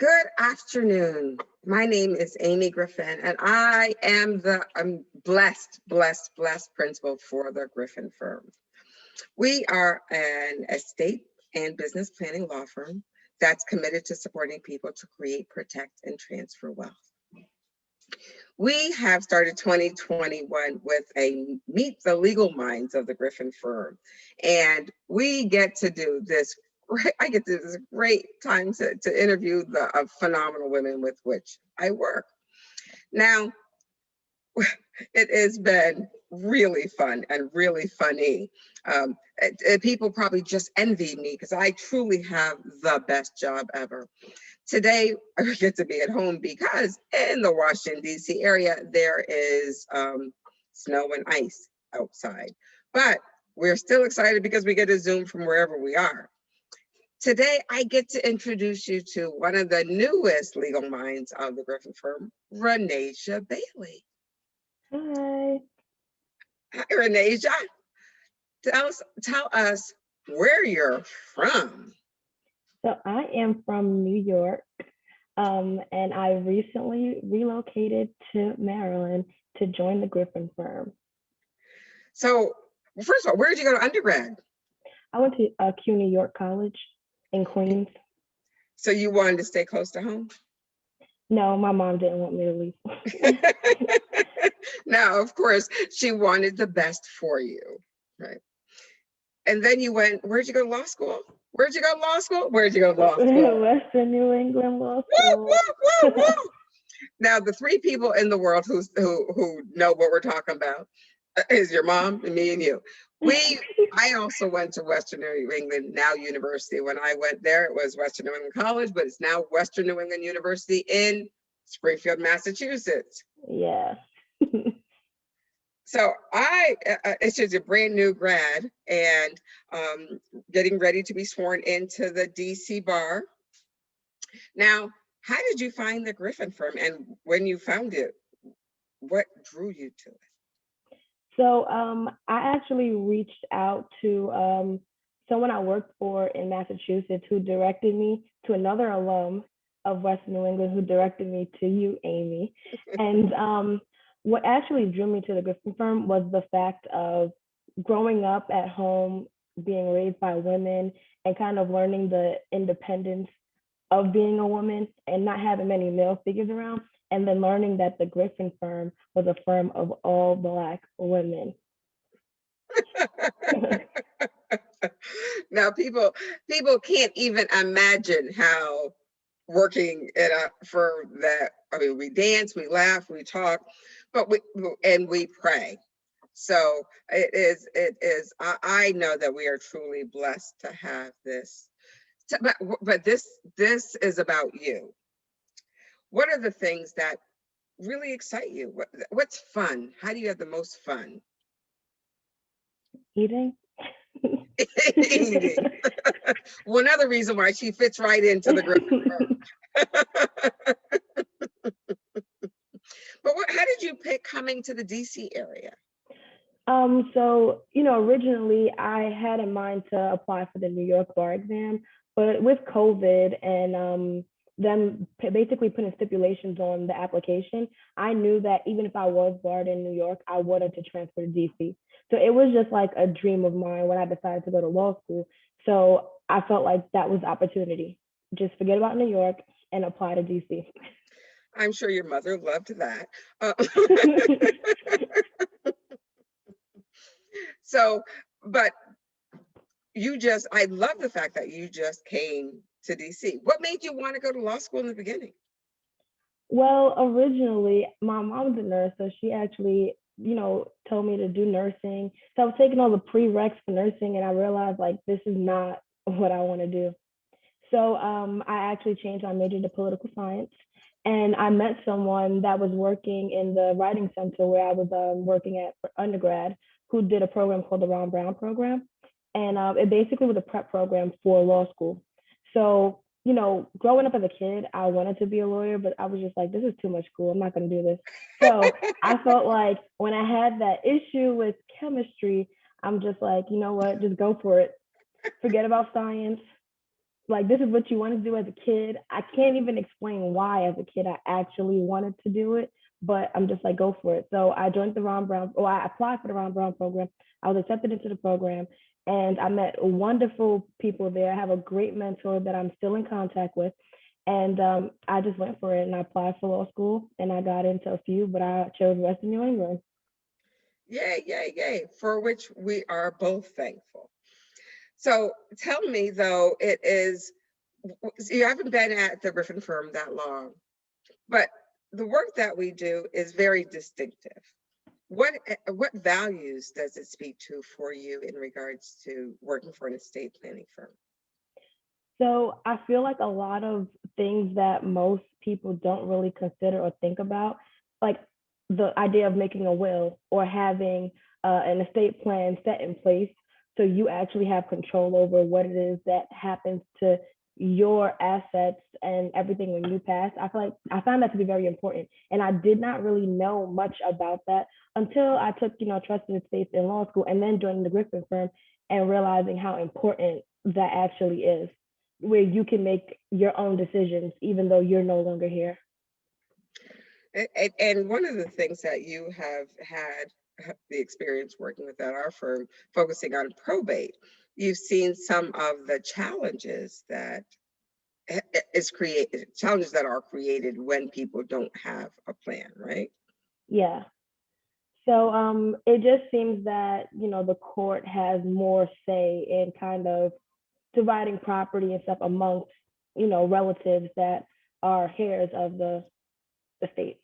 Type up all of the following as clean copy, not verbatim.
Good afternoon. My name is Amy Griffin, and I am I'm blessed principal for the Griffin Firm. We are an estate and business planning law firm that's committed to supporting people to create, protect, and transfer wealth. We have started 2021 with a Meet the Legal Minds of the Griffin Firm, and we get to do this. I get to this great time to interview the phenomenal women with which I work. Now, it has been really fun and really funny. People probably just envy me because I truly have the best job ever. Today, I get to be at home because in the Washington, D.C. area, there is snow and ice outside. But we're still excited because we get to Zoom from wherever we are. Today, I get to introduce you to one of the newest legal minds of the Griffin Firm, Reneesia Bailey. Hi. Hi, Reneesia. Tell us where you're from. So I am from New York, and I recently relocated to Maryland to join the Griffin Firm. So, first of all, where did you go to undergrad? I went to CUNY York College in Queens. So you wanted to stay close to home? No, my mom didn't want me to leave. Now, of course, she wanted the best for you, right? And then you went, where'd you go to law school? Where'd you go to law school? Where'd you go to law school? Western New England Law School. Woo, woo, woo, woo. Now, the three people in the world who know what we're talking about is your mom and me and you. I also went to Western New England, now University. When I went there, it was Western New England College, but it's now Western New England University in Springfield, Massachusetts. Yeah. So it's just a brand new grad and getting ready to be sworn into the DC bar. Now, how did you find the Griffin Firm, and when you found it, what drew you to it? So I actually reached out to someone I worked for in Massachusetts who directed me to another alum of Western New England who directed me to you, Amy. And what actually drew me to the Griffin Firm was the fact of growing up at home, being raised by women, and kind of learning the independence of being a woman and not having many male figures around. And then learning that the Griffin Firm was a firm of all Black women. Now, people can't even imagine how working at a firm that, I mean, we dance, we laugh, we talk, but we pray. So it is. I know that we are truly blessed to have this. But this is about you. What are the things that really excite you? What's fun? How do you have the most fun? Eating. Eating. One other reason why she fits right into the Griffin Firm. But how did you pick coming to the DC area? So, originally I had in mind to apply for the New York bar exam, but with COVID and them basically putting stipulations on the application, I knew that even if I was barred in New York, I wanted to transfer to DC. So it was just like a dream of mine when I decided to go to law school. So I felt like that was the opportunity. Just forget about New York and apply to DC. I'm sure your mother loved that. So, but I love the fact that you just came to DC. What made you want to go to law school in the beginning? Well, originally, my mom's a nurse, so she actually, told me to do nursing. So I was taking all the prereqs for nursing, and I realized like this is not what I want to do. So I actually changed my major to political science, and I met someone that was working in the writing center where I was working at for undergrad, who did a program called the Ron Brown program, and it basically was a prep program for law school. So growing up as a kid, I wanted to be a lawyer, but I was just like, this is too much school. I'm not going to do this. So I felt like when I had that issue with chemistry, I'm just like, you know what, just go for it. Forget about science. like this is what you want to do as a kid. I can't even explain why as a kid I actually wanted to do it, but I'm just like, go for it. So I joined the Ron Brown, or I applied for the Ron Brown program. I was accepted into the program and I met wonderful people there. I have a great mentor that I'm still in contact with. And I just went for it and I applied for law school and I got into a few, but I chose Western New England. Yay, yay, yay, for which we are both thankful. So tell me though, you haven't been at the Griffin Firm that long, but the work that we do is very distinctive. What values does it speak to for you in regards to working for an estate planning firm? So I feel like a lot of things that most people don't really consider or think about, like the idea of making a will or having an estate plan set in place, so you actually have control over what it is that happens to your assets and everything when you pass. I feel like I found that to be very important, and I did not really know much about that until I took, trusted estates in law school, and then joining the Griffin firm and realizing how important that actually is, where you can make your own decisions even though you're no longer here. And one of the things that you have had the experience working with at our firm, focusing on probate, you've seen some of the challenges that challenges that are created when people don't have a plan, right? Yeah. So it just seems that, the court has more say in kind of dividing property and stuff amongst, relatives that are heirs of the estate.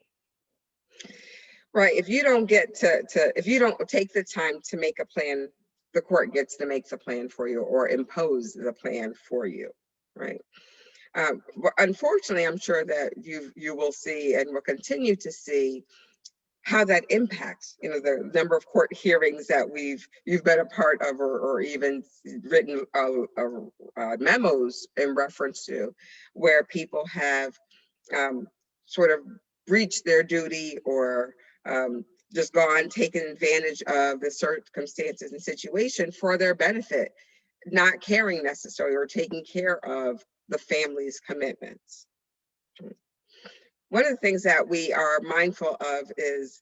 Right. If you don't if you don't take the time to make a plan, the court gets to make the plan for you or impose the plan for you, right? Unfortunately, I'm sure that you will see and will continue to see how that impacts, the number of court hearings that you've been a part of, or even written memos in reference to, where people have sort of breached their duty or just taken advantage of the circumstances and situation for their benefit, not caring necessarily or taking care of the family's commitments. One of the things that we are mindful of is,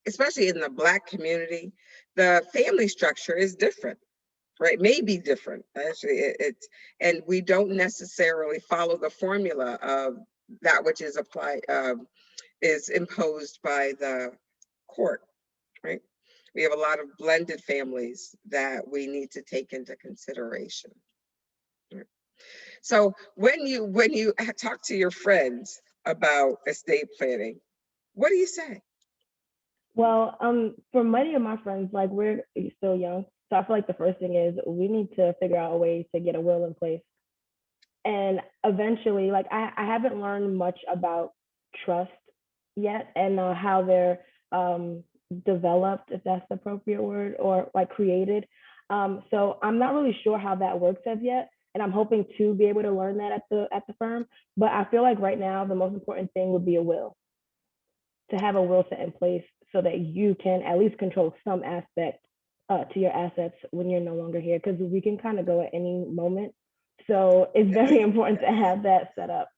especially in the Black community, the family structure is different, right? May be different, actually. And we don't necessarily follow the formula of that which is applied, is imposed by the court, right? We have a lot of blended families that we need to take into consideration. So when you talk to your friends about estate planning, what do you say? Well, for many of my friends, like we're still young, so I feel like the first thing is we need to figure out a way to get a will in place. And eventually, like I haven't learned much about trust yet and how they're developed, if that's the appropriate word, or like created. So I'm not really sure how that works as yet, and I'm hoping to be able to learn that at the firm. But I feel like right now the most important thing would be a will, to have a will set in place so that you can at least control some aspect to your assets when you're no longer here, because we can kind of go at any moment. So it's very important to have that set up.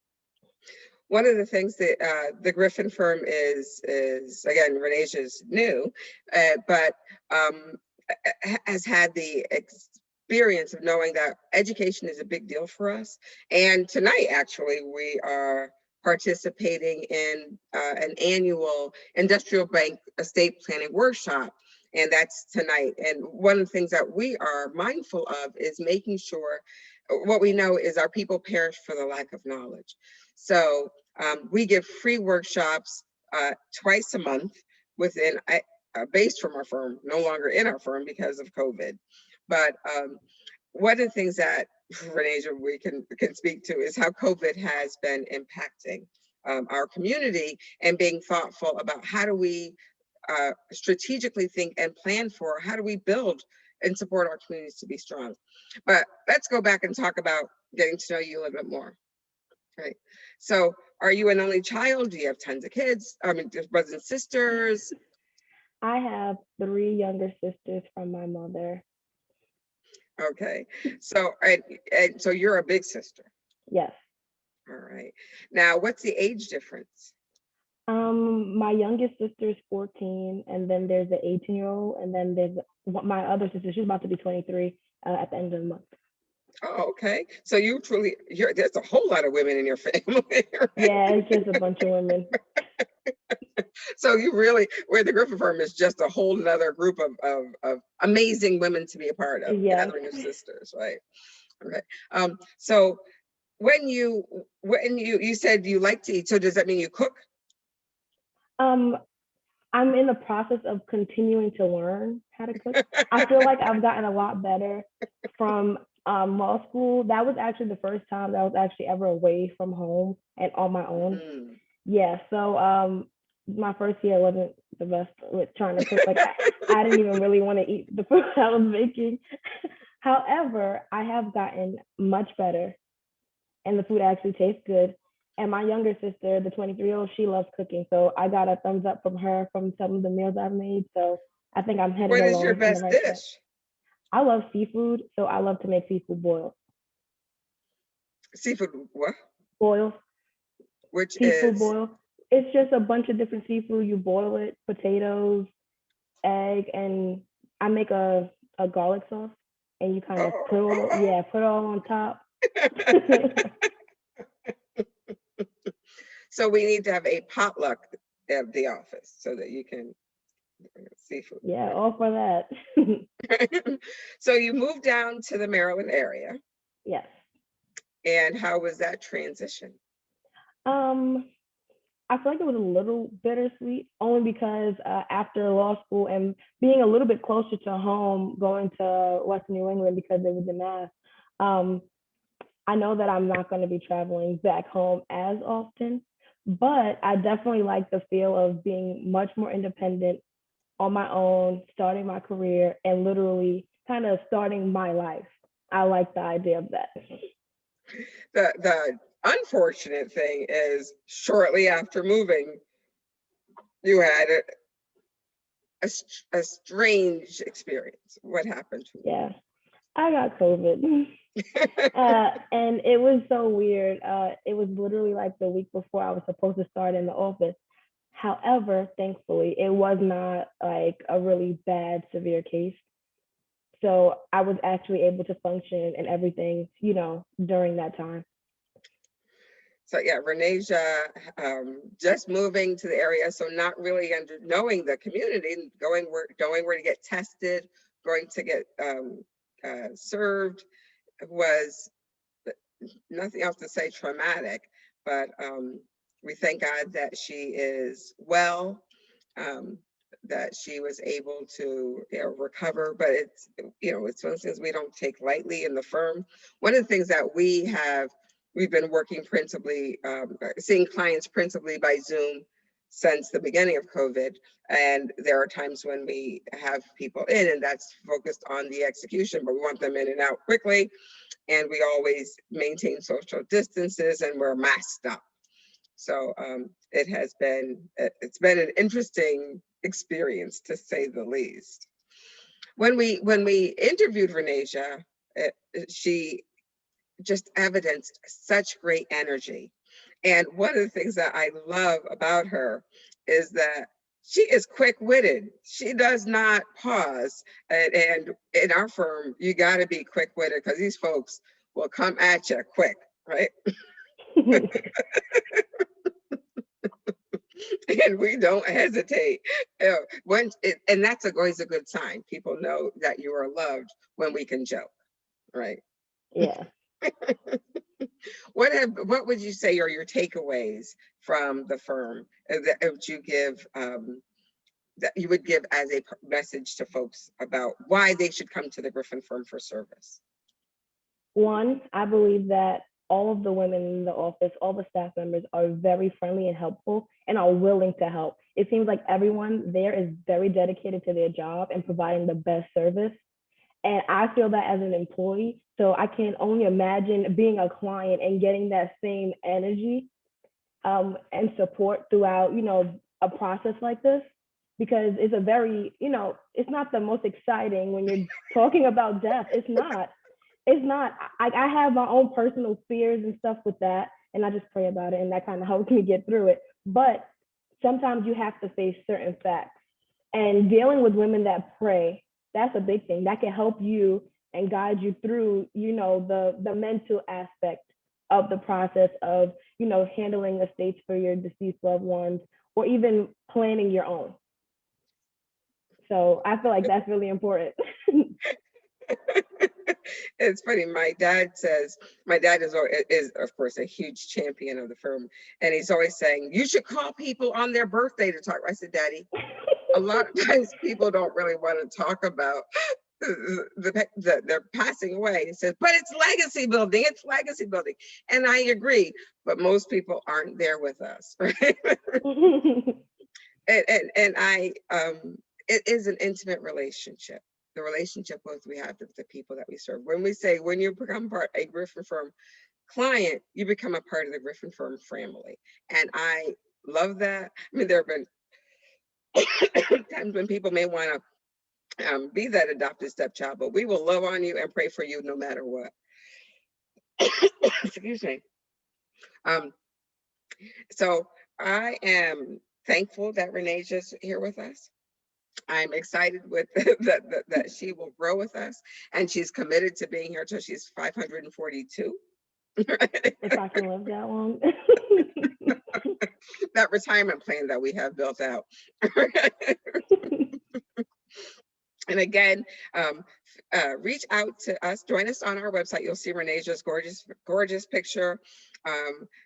One of the things that the Griffin firm is again, Reneesia is new, but has had the experience of knowing that education is a big deal for us. And tonight, actually, we are participating in an annual industrial bank estate planning workshop. And that's tonight. And one of the things that we are mindful of is making sure, what we know is our people perish for the lack of knowledge. So we give free workshops twice a month within, based from our firm, no longer in our firm because of COVID. But one of the things that, Reneesia, we can speak to is how COVID has been impacting our community, and being thoughtful about how do we strategically think and plan for how do we build and support our communities to be strong. But let's go back and talk about getting to know you a little bit more. Right. So are you an only child? Do you have tons of kids? I mean, brothers and sisters? I have 3 younger sisters from my mother. Okay. So, and so you're a big sister. Yes. All right. Now, what's the age difference? My youngest sister is 14, and then there's the 18-year-old, and then there's my other sister. She's about to be 23 at the end of the month. Oh, okay. So there's a whole lot of women in your family. Right? Yeah, it's just a bunch of women. So where the Griffin Firm is just a whole nother group of amazing women to be a part of, Yes. gathering of sisters, right? Okay. So when you said you like to eat, so does that mean you cook? I'm in the process of continuing to learn how to cook. I feel like I've gotten a lot better from law school. That was actually the first time that I was actually ever away from home and on my own. Mm. Yeah, so my first year wasn't the best with trying to cook. Like I didn't even really want to eat the food I was making. However, I have gotten much better, and the food actually tastes good. And my younger sister, the 23-year-old, she loves cooking. So I got a thumbs up from her from some of the meals I've made. So I think I'm headed What is your along in the best right track. dish? I love seafood, so I love to make seafood boils. Seafood what? Boils, Which seafood is boils. It's just a bunch of different seafood. You boil it, potatoes, egg, and I make a garlic sauce, and you kind of put it all on top. So we need to have a potluck at the office so that you can seafood. Yeah, all for that. So you moved down to the Maryland area, Yes. and how was that transition? Um, I feel like it was a little bittersweet, only because after law school and being a little bit closer to home, going to Western New England because it was in Mass, I know that I'm not going to be traveling back home as often, but I definitely like the feel of being much more independent on my own, starting my career, and literally kind of starting my life. I like the idea of that. The unfortunate thing is shortly after moving, you had a strange experience. What happened? Yeah, I got COVID. And it was so weird. It was literally like the week before I was supposed to start in the office. However, thankfully, it was not like a really bad, severe case. So I was actually able to function and everything, during that time. So yeah, Reneesia, just moving to the area, so not really knowing the community, going where to get tested, going to get served, was nothing else to say traumatic, but we thank God that she is well, that she was able to recover. But it's it's one of those things we don't take lightly in the firm. One of the things that we've been working principally, seeing clients principally by Zoom since the beginning of COVID. And there are times when we have people in and that's focused on the execution, but we want them in and out quickly. And we always maintain social distances and we're masked up. So it's been an interesting experience to say the least. When we interviewed Reneesia, she just evidenced such great energy. And one of the things that I love about her is that she is quick-witted. She does not pause. And in our firm, you got to be quick-witted because these folks will come at you quick, right? And we don't hesitate. And that's always a good sign. People know that you are loved when we can joke, right? Yeah. What would you say are your takeaways from the firm that you would give as a message to folks about why they should come to the Griffin Firm for service? One, I believe that all of the women in the office, all the staff members are very friendly and helpful and are willing to help. It seems like everyone there is very dedicated to their job and providing the best service. And I feel that as an employee. So I can only imagine being a client and getting that same energy and support throughout, a process like this. because it's a very, it's not the most exciting when you're talking about death. It's not. I have my own personal fears and stuff with that, and I just pray about it, and that kind of helps me get through it. But sometimes you have to face certain facts, and dealing with women that pray, that's a big thing. That can help you and guide you through, the mental aspect of the process of, handling estates for your deceased loved ones, or even planning your own. So I feel like that's really important. It's funny. My dad is of course a huge champion of the firm, and he's always saying you should call people on their birthday to talk. I said, Daddy, a lot of times people don't really want to talk about they're passing away. He says, but it's legacy building. It's legacy building, and I agree. But most people aren't there with us, right? and it is an intimate relationship. The relationship both we have with the people that we serve. When you become a Griffin Firm client, you become a part of the Griffin Firm family. And I love that. I mean, there have been times when people may want to be that adopted stepchild, but we will love on you and pray for you no matter what. Excuse me. So I am thankful that Reneesia's here with us. I'm excited with that she will grow with us, and she's committed to being here till she's 542. If I can live that long. That retirement plan that we have built out. And again, reach out to us, join us on our website. You'll see Reneesia's gorgeous picture,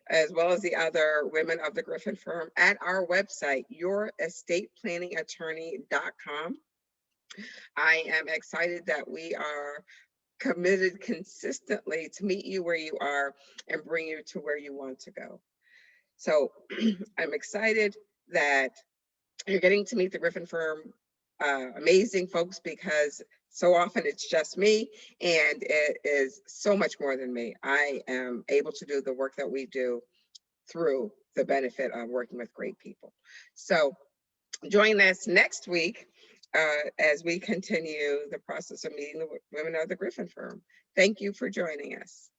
as well as the other women of the Griffin Firm at our website, yourestateplanningattorney.com. I am excited that we are committed consistently to meet you where you are and bring you to where you want to go. So I'm excited that you're getting to meet the Griffin Firm amazing folks, because so often it's just me, and it is so much more than me. I am able to do the work that we do through the benefit of working with great people. So join us next week as we continue the process of meeting the women of the Griffin Firm. Thank you for joining us.